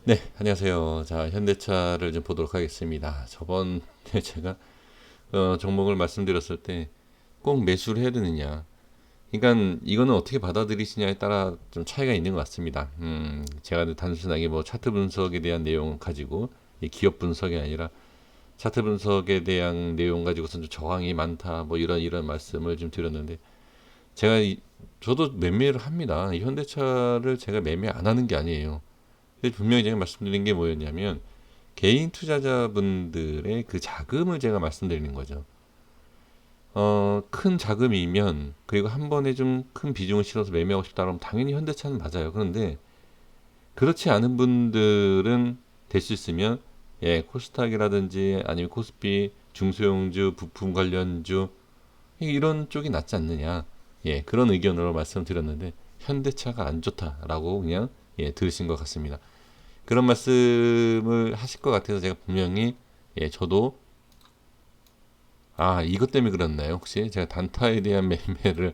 네, 안녕하세요. 자, 현대차를 좀 보도록 하겠습니다. 저번에 제가 종목을 말씀드렸을 때 꼭 매수를 해야 되느냐. 그러니까 이거는 어떻게 받아들이시냐에 따라 좀 차이가 있는 것 같습니다. 제가 단순하게 뭐 차트 분석에 대한 내용 가지고 이 기업 분석이 아니라 차트 분석에 대한 내용 가지고서 좀 저항이 많다. 뭐 이런 말씀을 좀 드렸는데 제가 저도 매매를 합니다. 이 현대차를 제가 매매 안 하는 게 아니에요. 분명히 제가 말씀드린 게 뭐였냐면 개인 투자자분들의 그 자금을 제가 말씀드리는 거죠. 큰 자금이면 그리고 한 번에 좀 큰 비중을 실어서 매매하고 싶다 그러면 당연히 현대차는 맞아요. 그런데 그렇지 않은 분들은 될 수 있으면 예, 코스닥이라든지 아니면 코스피, 중소형주, 부품 관련주 이런 쪽이 낫지 않느냐. 예, 그런 의견으로 말씀드렸는데 현대차가 안 좋다라고 그냥 예, 들으신 것 같습니다. 그런 말씀을 하실 것 같아서 제가 분명히 예, 저도 이것 때문에 그렇나요? 혹시 제가 단타에 대한 매매를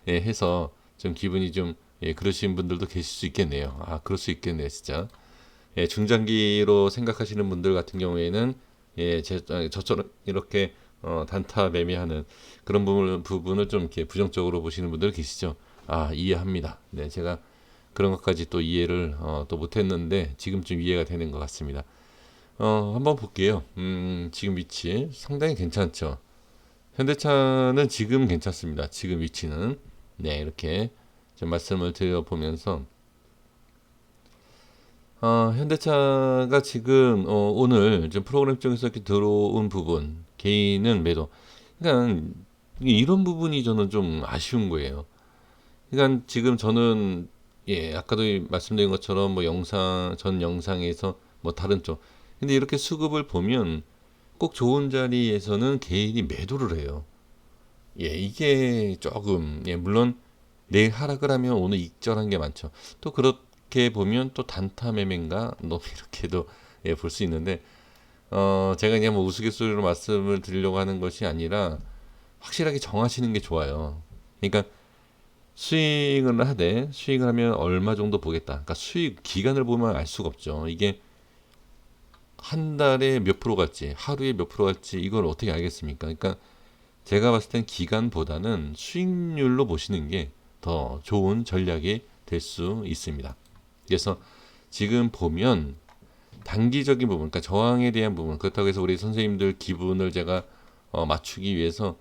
예, 해서 좀 기분이 좀 예, 그러신 분들도 계실 수 있겠네요. 그럴 수 있겠네요, 진짜. 예, 중장기로 생각하시는 분들 같은 경우에는 예, 저처럼 이렇게 단타 매매하는 그런 부분을 좀 이렇게 부정적으로 보시는 분들 계시죠? 이해합니다. 네, 제가 그런 것까지 또 이해를 또 못했는데 지금쯤 이해가 되는 것 같습니다. 한번 볼게요. 지금 위치 상당히 괜찮죠. 현대차는 지금 괜찮습니다. 지금 위치는 네 이렇게 좀 말씀을 드려보면서 현대차가 지금 오늘 좀 프로그램 쪽에서 이렇게 들어온 부분 개인은 매도. 그러니까 이런 부분이 저는 좀 아쉬운 거예요. 그러니까 지금 저는 예 아까도 말씀드린 것처럼 뭐 전 영상에서 뭐 다른 쪽 근데 이렇게 수급을 보면 꼭 좋은 자리에서는 개인이 매도를 해요. 예, 이게 조금, 예, 물론 내일 하락을 하면 오늘 익절한 게 많죠. 또 그렇게 보면 또 단타 매매인가? 너무 이렇게도 예, 볼 수 있는데, 제가 그냥 뭐 우스갯소리로 말씀을 드리려고 하는 것이 아니라 확실하게 정하시는 게 좋아요. 그러니까 스윙을 하되 스윙을 하면 얼마 정도 보겠다. 그러니까 수익 기간을 보면 알 수가 없죠. 이게 한 달에 몇 프로 갈지, 하루에 몇 프로 갈지 이걸 어떻게 알겠습니까? 그러니까 제가 봤을 땐 기간보다는 수익률로 보시는 게 더 좋은 전략이 될 수 있습니다. 그래서 지금 보면 단기적인 부분, 그러니까 저항에 대한 부분, 그렇다고 해서 우리 선생님들 기분을 제가 맞추기 위해서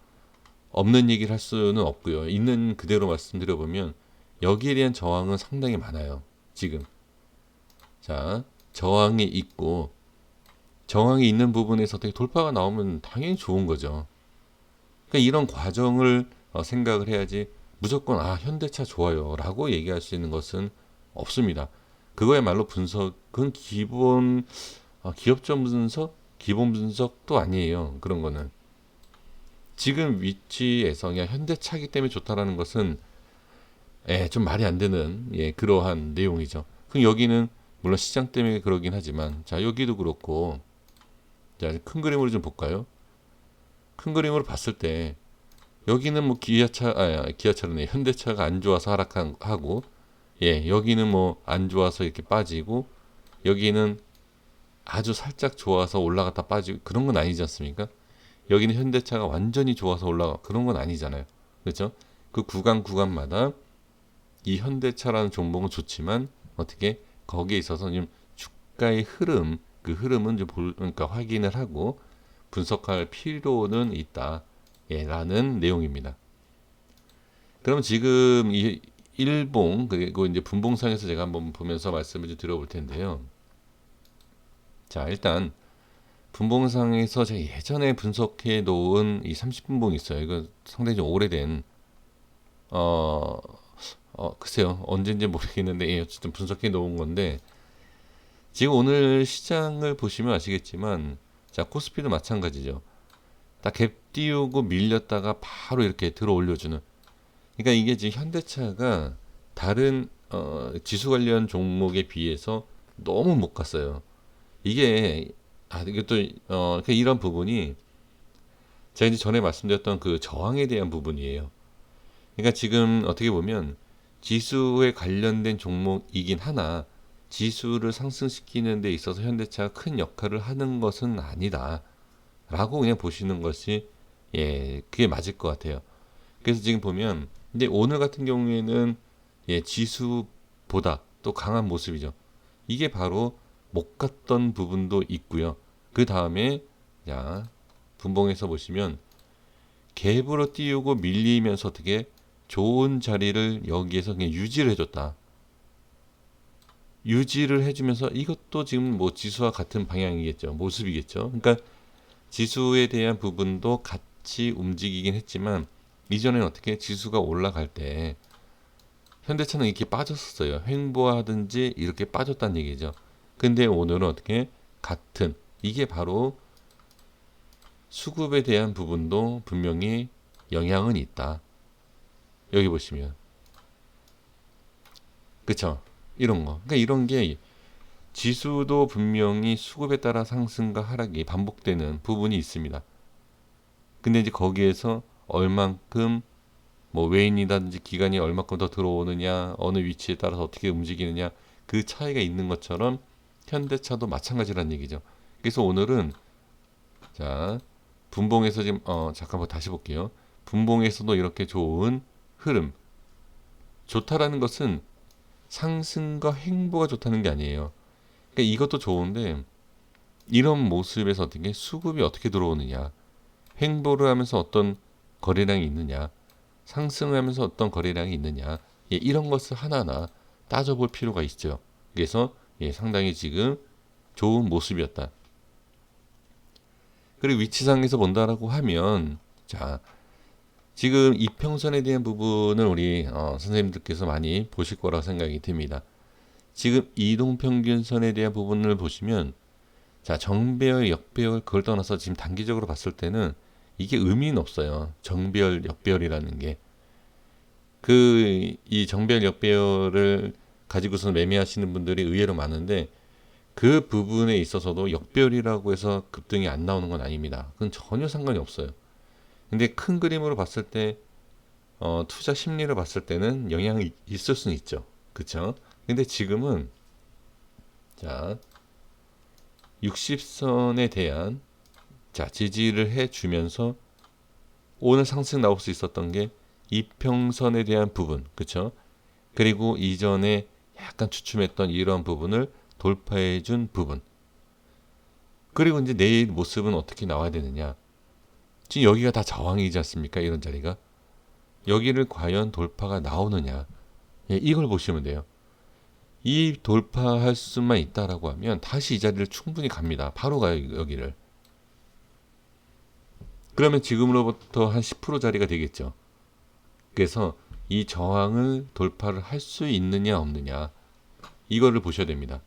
없는 얘기를 할 수는 없고요. 있는 그대로 말씀드려 보면 여기에 대한 저항은 상당히 많아요. 지금 자 저항이 있고 저항이 있는 부분에서 어떻게 돌파가 나오면 당연히 좋은 거죠. 그러니까 이런 과정을 생각을 해야지 무조건 현대차 좋아요라고 얘기할 수 있는 것은 없습니다. 그거야말로 분석은 기업적 분석, 기본 분석도 아니에요. 그런 거는 지금 위치에서 그냥 현대차기 때문에 좋다라는 것은 좀 말이 안 되는 그러한 내용이죠. 그럼 여기는 물론 시장 때문에 그러긴 하지만 자 여기도 그렇고 자큰 그림으로 좀 볼까요? 큰 그림으로 봤을 때 여기는 뭐 기아차는 현대차가 안 좋아서 하락하고, 예, 여기는 뭐 안 좋아서 이렇게 빠지고, 여기는 아주 살짝 좋아서 올라갔다 빠지고, 그런 건 아니지 않습니까? 여기는 현대차가 완전히 좋아서 올라가, 그런 건 아니잖아요. 그렇죠? 그 구간마다 이 현대차라는 종목은 좋지만, 어떻게, 거기에 있어서 좀 주가의 그 흐름은 그러니까 확인을 하고 분석할 필요는 있다. 예, 라는 내용입니다. 그럼 지금 이 일봉 그리고 이제 분봉상에서 제가 한번 보면서 말씀을 좀 드려볼 텐데요. 자, 일단 분봉상에서 제가 예전에 분석해 놓은 이 30분봉이 있어요. 이거 상당히 좀 오래된 어, 글쎄요. 언제인지 모르겠는데 예, 어쨌든 분석해 놓은 건데 지금 오늘 시장을 보시면 아시겠지만 자, 코스피도 마찬가지죠. 딱 갭 띄우고 밀렸다가 바로 이렇게 들어 올려주는 그러니까 이게 지금 현대차가 다른 지수 관련 종목에 비해서 너무 못 갔어요. 이게 이게 또 그러니까 이런 부분이 제가 이제 전에 말씀드렸던 그 저항에 대한 부분이에요. 그러니까 지금 어떻게 보면 지수에 관련된 종목이긴 하나 지수를 상승시키는 데 있어서 현대차가 큰 역할을 하는 것은 아니다 라고 그냥 보시는 것이 그게 맞을 것 같아요. 그래서 지금 보면 근데 오늘 같은 경우에는 지수보다 또 강한 모습이죠. 이게 바로 못 갔던 부분도 있고요. 그 다음에 자 분봉에서 보시면 갭으로 띄우고 밀리면서 어떻게 좋은 자리를 여기에서 그냥 유지를 해줬다. 유지를 해주면서 이것도 지금 뭐 지수와 같은 방향이겠죠. 모습이겠죠. 그러니까 지수에 대한 부분도 같이 움직이긴 했지만 이전에는 어떻게 지수가 올라갈 때 현대차는 이렇게 빠졌었어요. 횡보하든지 이렇게 빠졌다는 얘기죠. 근데 오늘은 어떻게 같은 이게 바로 수급에 대한 부분도 분명히 영향은 있다. 여기 보시면 그쵸? 이런 거. 그러니까 이런 게 지수도 분명히 수급에 따라 상승과 하락이 반복되는 부분이 있습니다. 근데 이제 거기에서 얼만큼 뭐 외인이라든지 기관이 얼마큼 더 들어오느냐, 어느 위치에 따라서 어떻게 움직이느냐 그 차이가 있는 것처럼 현대차도 마찬가지라는 얘기죠. 그래서 오늘은 자 분봉에서 지금 잠깐만 다시 볼게요. 분봉에서도 이렇게 좋은 흐름. 좋다라는 것은 상승과 횡보가 좋다는 게 아니에요. 그러니까 이것도 좋은데 이런 모습에서 어떻게 수급이 어떻게 들어오느냐, 횡보를 하면서 어떤 거래량이 있느냐, 상승을 하면서 어떤 거래량이 있느냐, 이런 것을 하나하나 따져볼 필요가 있죠. 그래서 상당히 지금 좋은 모습이었다. 그리고 위치상에서 본다라고 하면 자 지금 이평선에 대한 부분을 우리 선생님들께서 많이 보실 거라고 생각이 듭니다. 지금 이동평균선에 대한 부분을 보시면 자 정배열, 역배열 그걸 떠나서 지금 단기적으로 봤을 때는 이게 의미는 없어요. 정배열, 역배열이라는 게 이 정배열, 역배열을 가지고서 매매하시는 분들이 의외로 많은데 그 부분에 있어서도 역배열이라고 해서 급등이 안 나오는 건 아닙니다. 그건 전혀 상관이 없어요. 근데 큰 그림으로 봤을 때 투자 심리를 봤을 때는 영향이 있을 수는 있죠. 그쵸? 근데 지금은 자 60선에 대한 지지를 해주면서 오늘 상승 나올 수 있었던 게 이평선에 대한 부분, 그쵸? 그리고 이전에 약간 주춤했던 이런 부분을 돌파해준 부분. 그리고 이제 내일 모습은 어떻게 나와야 되느냐? 지금 여기가 다 저항이지 않습니까? 이런 자리가. 여기를 과연 돌파가 나오느냐? 이걸 보시면 돼요. 이 돌파할 수만 있다라고 하면 다시 이 자리를 충분히 갑니다. 바로 가요, 여기를. 그러면 지금으로부터 한 10% 자리가 되겠죠. 그래서 이 저항을 돌파를 할 수 있느냐 없느냐 이거를 보셔야 됩니다.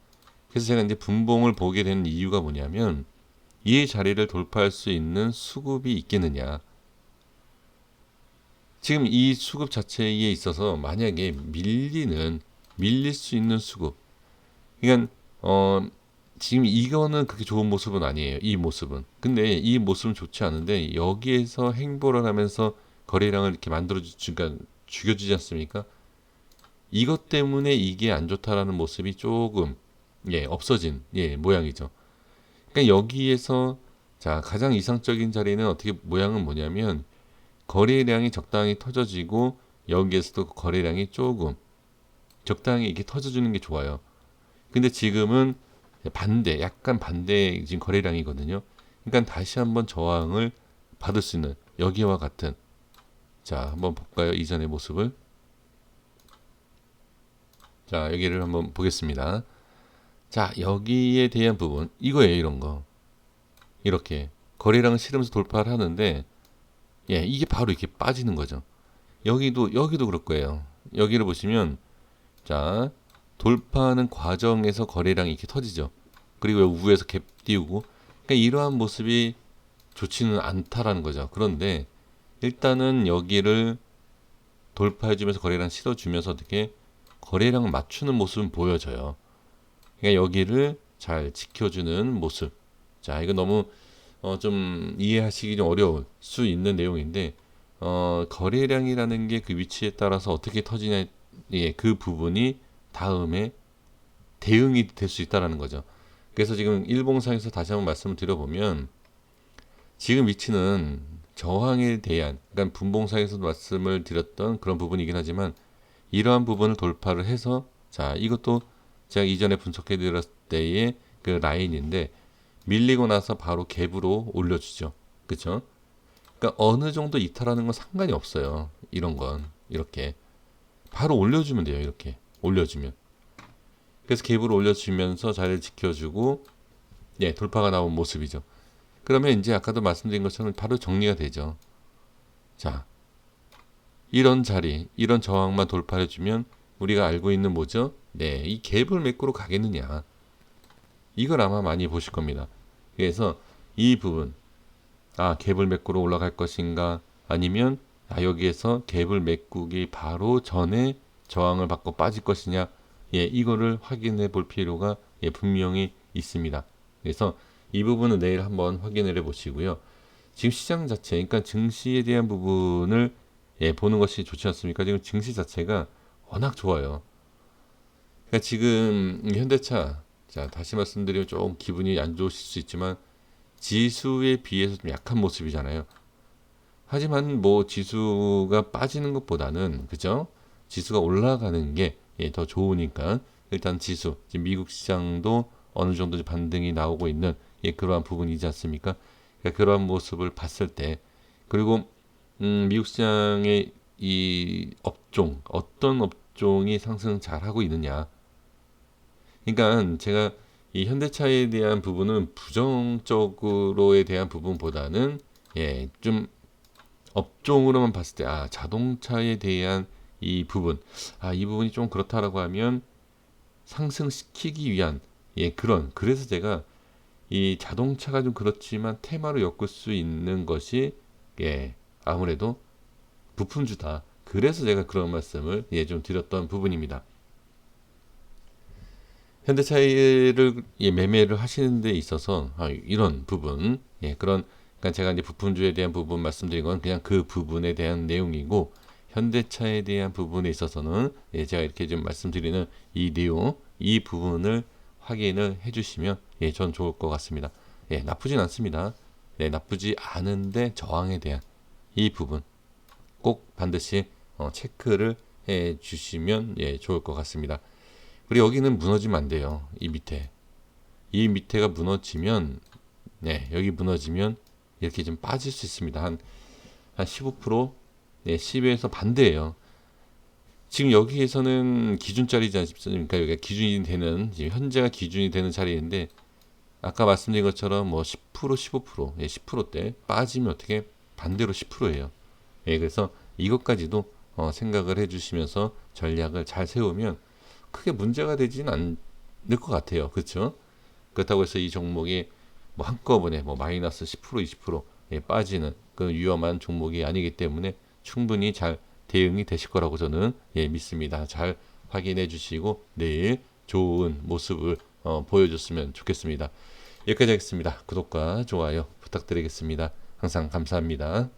그래서 제가 이제 분봉을 보게 된 이유가 뭐냐면 이 자리를 돌파할 수 있는 수급이 있겠느냐. 지금 이 수급 자체에 있어서 만약에 밀릴 수 있는 수급. 그러니까 지금 이거는 그렇게 좋은 모습은 아니에요. 이 모습은. 근데 이 모습은 좋지 않은데 여기에서 행보를 하면서 거래량을 이렇게 그러니까 죽여주지 않습니까? 이것 때문에 이게 안 좋다라는 모습이 조금 없어진 모양이죠. 그러니까 여기에서 자 가장 이상적인 자리는 어떻게 모양은 뭐냐면 거래량이 적당히 터져지고 여기에서도 거래량이 조금 적당히 이렇게 터져주는 게 좋아요. 근데 지금은 약간 반대 지금 거래량이거든요. 그러니까 다시 한번 저항을 받을 수 있는 여기와 같은 자 한번 볼까요? 이전의 모습을 자 여기를 한번 보겠습니다. 자 여기에 대한 부분 이거예요. 이런 거 이렇게 거래량을 실으면서 돌파를 하는데 이게 바로 이렇게 빠지는 거죠. 여기도 그럴 거예요. 여기를 보시면 자 돌파하는 과정에서 거래량이 이렇게 터지죠. 그리고 우에서 갭 띄우고 그러니까 이러한 모습이 좋지는 않다라는 거죠. 그런데 일단은 여기를 돌파해주면서 거래량 실어주면서 어떻게 거래량 맞추는 모습은 보여져요. 그러니까 여기를 잘 지켜주는 모습. 자 이거 너무 좀 이해하시기 좀 어려울 수 있는 내용인데 거래량이라는 게 그 위치에 따라서 어떻게 터지냐 그 부분이 다음에 대응이 될 수 있다라는 거죠. 그래서 지금 일봉상에서 다시 한번 말씀을 드려보면 지금 위치는 저항에 대한, 그러니까 분봉상에서도 말씀을 드렸던 그런 부분이긴 하지만 이러한 부분을 돌파를 해서, 자, 이것도 제가 이전에 분석해 드렸을 때의 그 라인인데 밀리고 나서 바로 갭으로 올려주죠. 그쵸? 그러니까 어느 정도 이탈하는 건 상관이 없어요. 이런 건 이렇게 바로 올려주면 돼요. 이렇게 올려주면. 그래서 갭으로 올려주면서 자리를 지켜주고, 예, 돌파가 나온 모습이죠. 그러면 이제 아까도 말씀드린 것처럼 바로 정리가 되죠. 자, 이런 자리, 이런 저항만 돌파해주면 우리가 알고 있는 뭐죠? 네, 이 갭을 매꾸로 가겠느냐. 이걸 아마 많이 보실 겁니다. 그래서 이 부분, 아, 갭을 메꾸러 올라갈 것인가, 아니면 여기에서 갭을 메꾸기 바로 전에 저항을 받고 빠질 것이냐, 예, 이거를 확인해 볼 필요가 분명히 있습니다. 그래서 이 부분은 내일 한번 확인을 해 보시고요. 지금 시장 자체, 그러니까 증시에 대한 부분을 보는 것이 좋지 않습니까? 지금 증시 자체가 워낙 좋아요. 그러니까 지금 현대차, 자, 다시 말씀드리면 좀 기분이 안 좋으실 수 있지만 지수에 비해서 좀 약한 모습이잖아요. 하지만 뭐 지수가 빠지는 것보다는, 그죠? 지수가 올라가는 게 더 좋으니까 일단 지수, 지금 미국 시장도 어느 정도 반등이 나오고 있는 그러한 부분이지 않습니까? 그러니까 그러한 모습을 봤을 때, 그리고 미국 시장의 이 업종, 어떤 업종이 상승 잘 하고 있느냐. 그러니까 제가 이 현대차에 대한 부분은 부정적으로에 대한 부분보다는 좀 업종으로만 봤을 때, 아, 자동차에 대한 이 부분, 아, 이 부분이 좀 그렇다라고 하면 상승시키기 위한 그래서 제가 이 자동차가 좀 그렇지만 테마로 엮을 수 있는 것이 아무래도 부품주다. 그래서 제가 그런 말씀을 좀 드렸던 부분입니다. 현대차를 매매를 하시는 데 있어서 이런 부분, 그런, 그러니까 제가 이제 부품주에 대한 부분 말씀드린 건 그냥 그 부분에 대한 내용이고, 현대차에 대한 부분에 있어서는 제가 이렇게 좀 말씀드리는 이 내용, 이 부분을 확인을 해주시면 전 좋을 것 같습니다. 나쁘진 않습니다. 나쁘지 않은데 저항에 대한 이 부분 꼭 반드시 체크를 해 주시면 좋을 것 같습니다. 그리고 여기는 무너지면 안 돼요. 이 밑에가 무너지면, 여기 무너지면 이렇게 좀 빠질 수 있습니다. 한 15%, 10에서 반대예요. 지금 여기에서는 기준짜리지 않습니까? 여기가 기준이 되는, 지금 현재가 기준이 되는 자리인데, 아까 말씀드린 것처럼 뭐 10%, 15%, 10%대 빠지면 어떻게 반대로 10%예요. 그래서 이것까지도 생각을 해주시면서 전략을 잘 세우면 크게 문제가 되지는 않을 것 같아요. 그렇죠? 그렇다고 해서 이 종목이 뭐 한꺼번에 뭐 마이너스 10%, 20% 빠지는 그 위험한 종목이 아니기 때문에 충분히 잘 대응이 되실 거라고 저는 믿습니다. 잘 확인해 주시고 내일 좋은 모습을 보여줬으면 좋겠습니다. 여기까지 하겠습니다. 구독과 좋아요 부탁드리겠습니다. 항상 감사합니다.